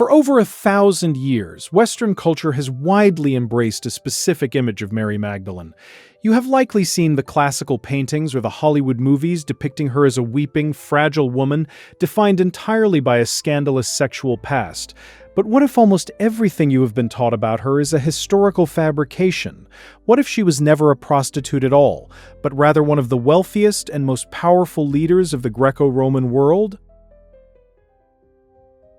For over 1,000 years, Western culture has widely embraced a specific image of Mary Magdalene. You have likely seen the classical paintings or the Hollywood movies depicting her as a weeping, fragile woman defined entirely by a scandalous sexual past. But what if almost everything you have been taught about her is a historical fabrication? What if she was never a prostitute at all, but rather one of the wealthiest and most powerful leaders of the Greco-Roman world?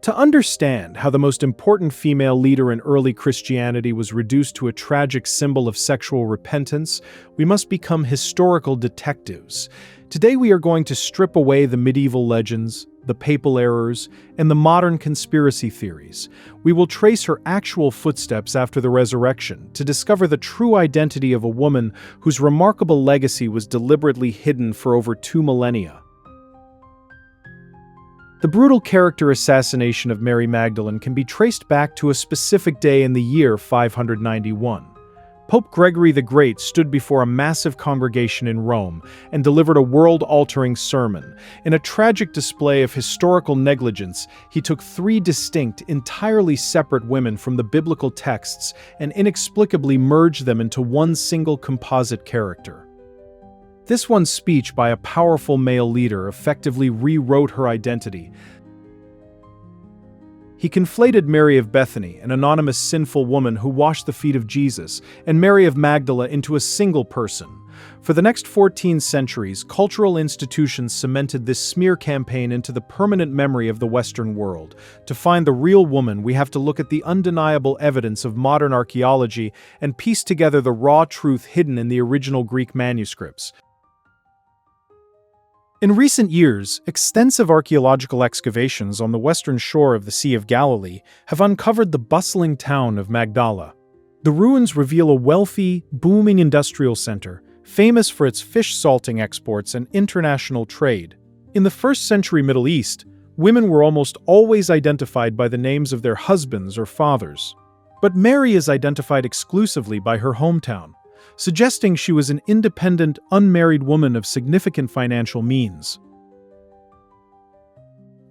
To understand how the most important female leader in early Christianity was reduced to a tragic symbol of sexual repentance, we must become historical detectives. Today we are going to strip away the medieval legends, the papal errors, and the modern conspiracy theories. We will trace her actual footsteps after the resurrection to discover the true identity of a woman whose remarkable legacy was deliberately hidden for over 2 millennia. The brutal character assassination of Mary Magdalene can be traced back to a specific day in the year 591. Pope Gregory the Great stood before a massive congregation in Rome and delivered a world-altering sermon. In a tragic display of historical negligence, he took 3 distinct, entirely separate women from the biblical texts and inexplicably merged them into one single composite character. This one speech by a powerful male leader effectively rewrote her identity. He conflated Mary of Bethany, an anonymous sinful woman who washed the feet of Jesus, and Mary of Magdala into a single person. For the next 14 centuries, cultural institutions cemented this smear campaign into the permanent memory of the Western world. To find the real woman, we have to look at the undeniable evidence of modern archaeology and piece together the raw truth hidden in the original Greek manuscripts. In recent years, extensive archaeological excavations on the western shore of the Sea of Galilee have uncovered the bustling town of Magdala. The ruins reveal a wealthy, booming industrial center, famous for its fish salting exports and international trade. In the 1st century Middle East, women were almost always identified by the names of their husbands or fathers. But Mary is identified exclusively by her hometown, suggesting she was an independent, unmarried woman of significant financial means.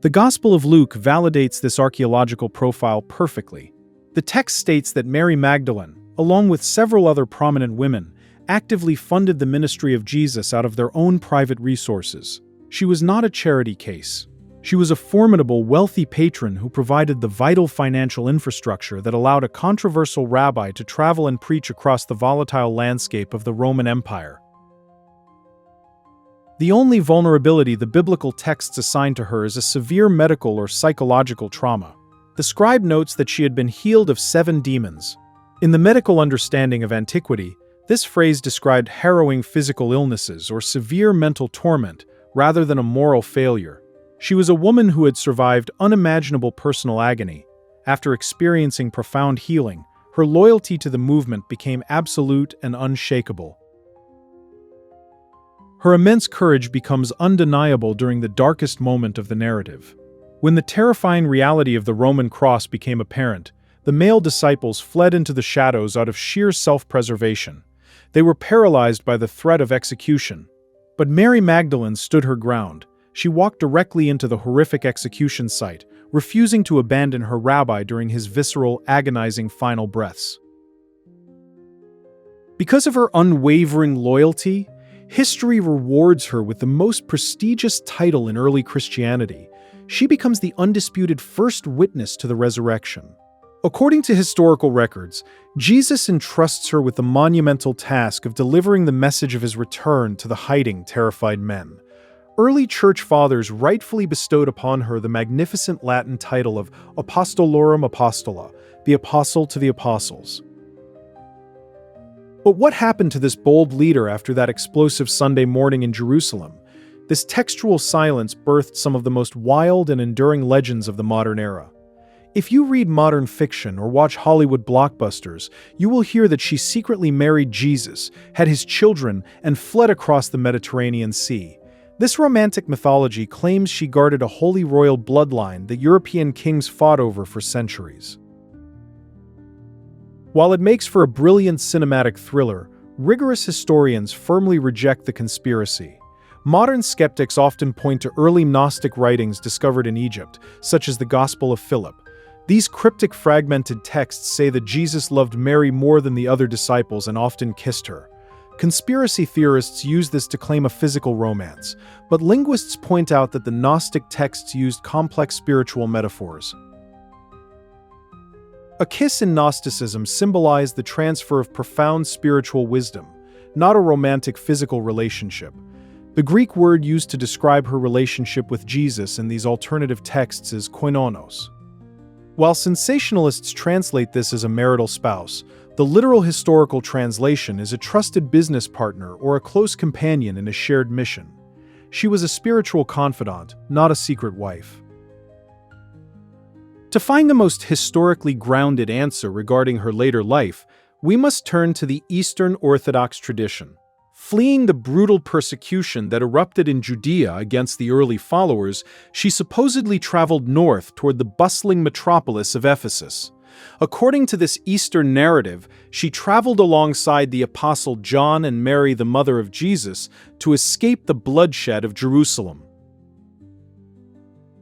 The Gospel of Luke validates this archaeological profile perfectly. The text states that Mary Magdalene, along with several other prominent women, actively funded the ministry of Jesus out of their own private resources. She was not a charity case. She was a formidable, wealthy patron who provided the vital financial infrastructure that allowed a controversial rabbi to travel and preach across the volatile landscape of the Roman Empire. The only vulnerability the biblical texts assign to her is a severe medical or psychological trauma. The scribe notes that she had been healed of 7 demons. In the medical understanding of antiquity, this phrase described harrowing physical illnesses or severe mental torment rather than a moral failure. She was a woman who had survived unimaginable personal agony. After experiencing profound healing, her loyalty to the movement became absolute and unshakable. Her immense courage becomes undeniable during the darkest moment of the narrative. When the terrifying reality of the Roman cross became apparent, the male disciples fled into the shadows out of sheer self-preservation. They were paralyzed by the threat of execution. But Mary Magdalene stood her ground. She walked directly into the horrific execution site, refusing to abandon her rabbi during his visceral, agonizing final breaths. Because of her unwavering loyalty, history rewards her with the most prestigious title in early Christianity. She becomes the undisputed first witness to the resurrection. According to historical records, Jesus entrusts her with the monumental task of delivering the message of his return to the hiding, terrified men. Early church fathers rightfully bestowed upon her the magnificent Latin title of Apostolorum Apostola, the apostle to the apostles. But what happened to this bold leader after that explosive Sunday morning in Jerusalem? This textual silence birthed some of the most wild and enduring legends of the modern era. If you read modern fiction or watch Hollywood blockbusters, you will hear that she secretly married Jesus, had his children, and fled across the Mediterranean Sea. This romantic mythology claims she guarded a holy royal bloodline that European kings fought over for centuries. While it makes for a brilliant cinematic thriller, rigorous historians firmly reject the conspiracy. Modern skeptics often point to early Gnostic writings discovered in Egypt, such as the Gospel of Philip. These cryptic fragmented texts say that Jesus loved Mary more than the other disciples and often kissed her. Conspiracy theorists use this to claim a physical romance, but linguists point out that the Gnostic texts used complex spiritual metaphors. A kiss in Gnosticism symbolized the transfer of profound spiritual wisdom, not a romantic physical relationship. The Greek word used to describe her relationship with Jesus in these alternative texts is koinonos. While sensationalists translate this as a marital spouse, the literal historical translation is a trusted business partner or a close companion in a shared mission. She was a spiritual confidant, not a secret wife. To find the most historically grounded answer regarding her later life, we must turn to the Eastern Orthodox tradition. Fleeing the brutal persecution that erupted in Judea against the early followers, she supposedly traveled north toward the bustling metropolis of Ephesus. According to this Eastern narrative, she traveled alongside the Apostle John and Mary, the mother of Jesus, to escape the bloodshed of Jerusalem.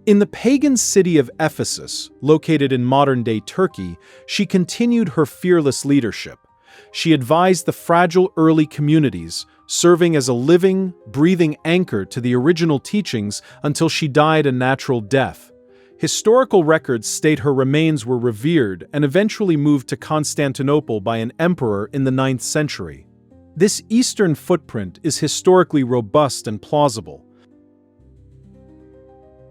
In the pagan city of Ephesus, located in modern-day Turkey, she continued her fearless leadership. She advised the fragile early communities, serving as a living, breathing anchor to the original teachings until she died a natural death. Historical records state her remains were revered and eventually moved to Constantinople by an emperor in the 9th century. This Eastern footprint is historically robust and plausible.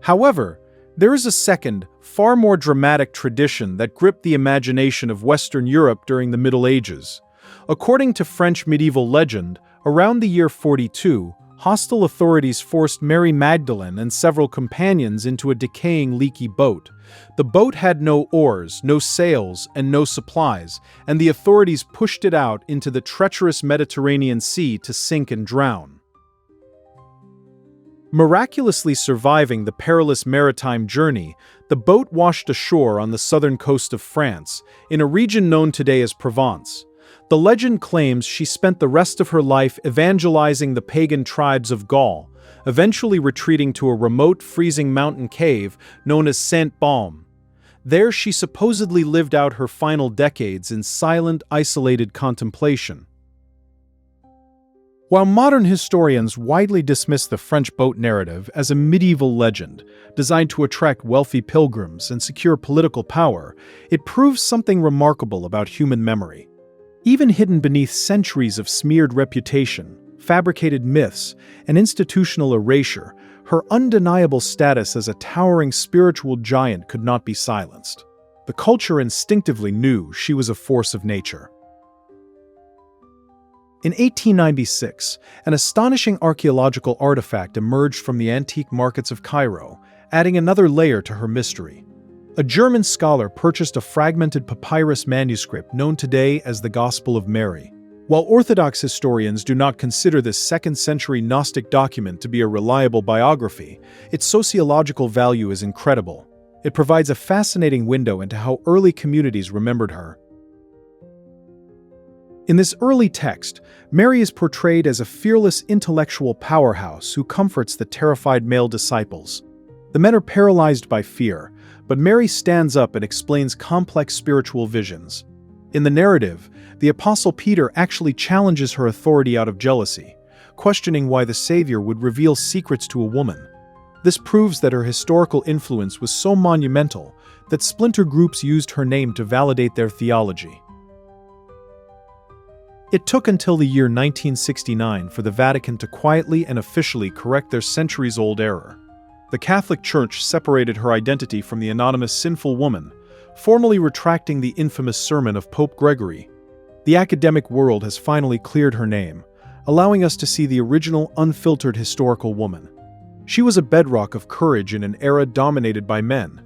However, there is a second, far more dramatic tradition that gripped the imagination of Western Europe during the Middle Ages. According to French medieval legend, around the year 42, hostile authorities forced Mary Magdalene and several companions into a decaying, leaky boat. The boat had no oars, no sails, and no supplies, and the authorities pushed it out into the treacherous Mediterranean Sea to sink and drown. Miraculously surviving the perilous maritime journey, the boat washed ashore on the southern coast of France, in a region known today as Provence. The legend claims she spent the rest of her life evangelizing the pagan tribes of Gaul, eventually retreating to a remote, freezing mountain cave known as Saint-Baume. There she supposedly lived out her final decades in silent, isolated contemplation. While modern historians widely dismiss the French boat narrative as a medieval legend designed to attract wealthy pilgrims and secure political power, it proves something remarkable about human memory. Even hidden beneath centuries of smeared reputation, fabricated myths, and institutional erasure, her undeniable status as a towering spiritual giant could not be silenced. The culture instinctively knew she was a force of nature. In 1896, an astonishing archaeological artifact emerged from the antique markets of Cairo, adding another layer to her mystery. A German scholar purchased a fragmented papyrus manuscript known today as the Gospel of Mary. While Orthodox historians do not consider this 2nd-century Gnostic document to be a reliable biography, its sociological value is incredible. It provides a fascinating window into how early communities remembered her. In this early text, Mary is portrayed as a fearless intellectual powerhouse who comforts the terrified male disciples. The men are paralyzed by fear, but Mary stands up and explains complex spiritual visions. In the narrative, the Apostle Peter actually challenges her authority out of jealousy, questioning why the Savior would reveal secrets to a woman. This proves that her historical influence was so monumental that splinter groups used her name to validate their theology. It took until the year 1969 for the Vatican to quietly and officially correct their centuries-old error. The Catholic Church separated her identity from the anonymous sinful woman, formally retracting the infamous sermon of Pope Gregory. The academic world has finally cleared her name, allowing us to see the original, unfiltered historical woman. She was a bedrock of courage in an era dominated by men.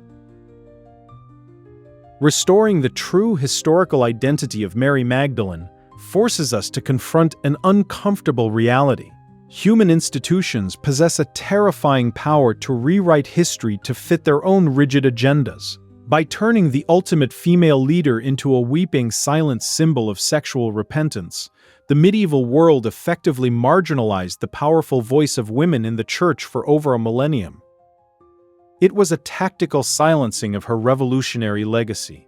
Restoring the true historical identity of Mary Magdalene forces us to confront an uncomfortable reality. Human institutions possess a terrifying power to rewrite history to fit their own rigid agendas. By turning the ultimate female leader into a weeping, silent symbol of sexual repentance, the medieval world effectively marginalized the powerful voice of women in the Church for over a millennium. It was a tactical silencing of her revolutionary legacy.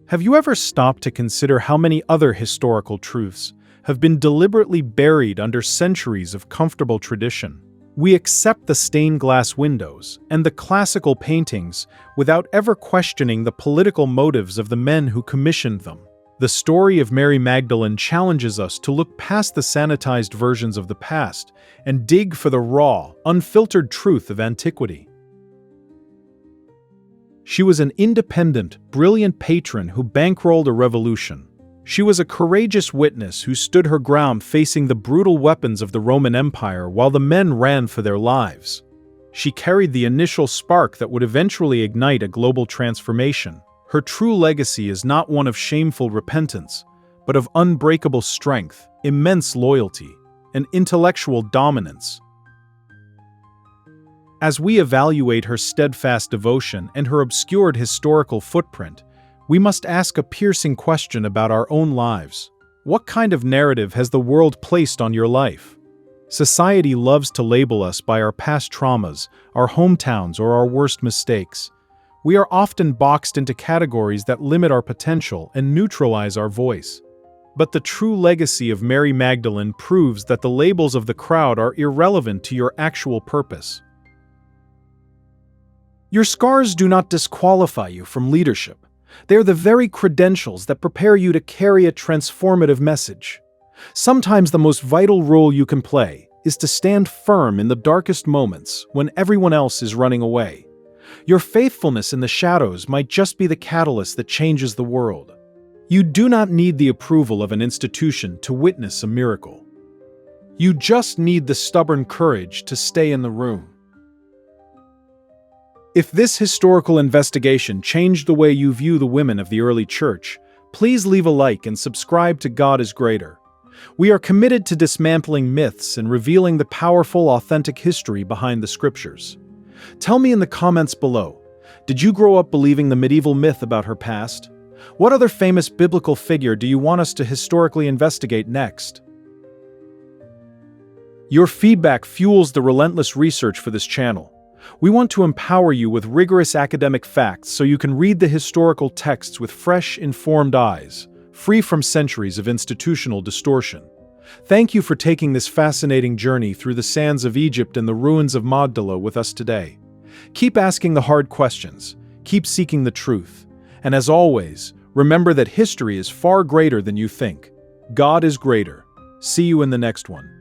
Have you ever stopped to consider how many other historical truths have been deliberately buried under centuries of comfortable tradition? We accept the stained glass windows and the classical paintings without ever questioning the political motives of the men who commissioned them. The story of Mary Magdalene challenges us to look past the sanitized versions of the past and dig for the raw, unfiltered truth of antiquity. She was an independent, brilliant patron who bankrolled a revolution. She was a courageous witness who stood her ground facing the brutal weapons of the Roman Empire while the men ran for their lives. She carried the initial spark that would eventually ignite a global transformation. Her true legacy is not one of shameful repentance, but of unbreakable strength, immense loyalty, and intellectual dominance. As we evaluate her steadfast devotion and her obscured historical footprint, we must ask a piercing question about our own lives. What kind of narrative has the world placed on your life? Society loves to label us by our past traumas, our hometowns, or our worst mistakes. We are often boxed into categories that limit our potential and neutralize our voice. But the true legacy of Mary Magdalene proves that the labels of the crowd are irrelevant to your actual purpose. Your scars do not disqualify you from leadership. They are the very credentials that prepare you to carry a transformative message. Sometimes the most vital role you can play is to stand firm in the darkest moments when everyone else is running away. Your faithfulness in the shadows might just be the catalyst that changes the world. You do not need the approval of an institution to witness a miracle. You just need the stubborn courage to stay in the room. If this historical investigation changed the way you view the women of the early church, please leave a like and subscribe to God is Greater. We are committed to dismantling myths and revealing the powerful, authentic history behind the scriptures. Tell me in the comments below, did you grow up believing the medieval myth about her past? What other famous biblical figure do you want us to historically investigate next? Your feedback fuels the relentless research for this channel. We want to empower you with rigorous academic facts so you can read the historical texts with fresh, informed eyes, free from centuries of institutional distortion. Thank you for taking this fascinating journey through the sands of Egypt and the ruins of Magdala with us today. Keep asking the hard questions, keep seeking the truth, and as always, remember that history is far greater than you think. God is greater. See you in the next one.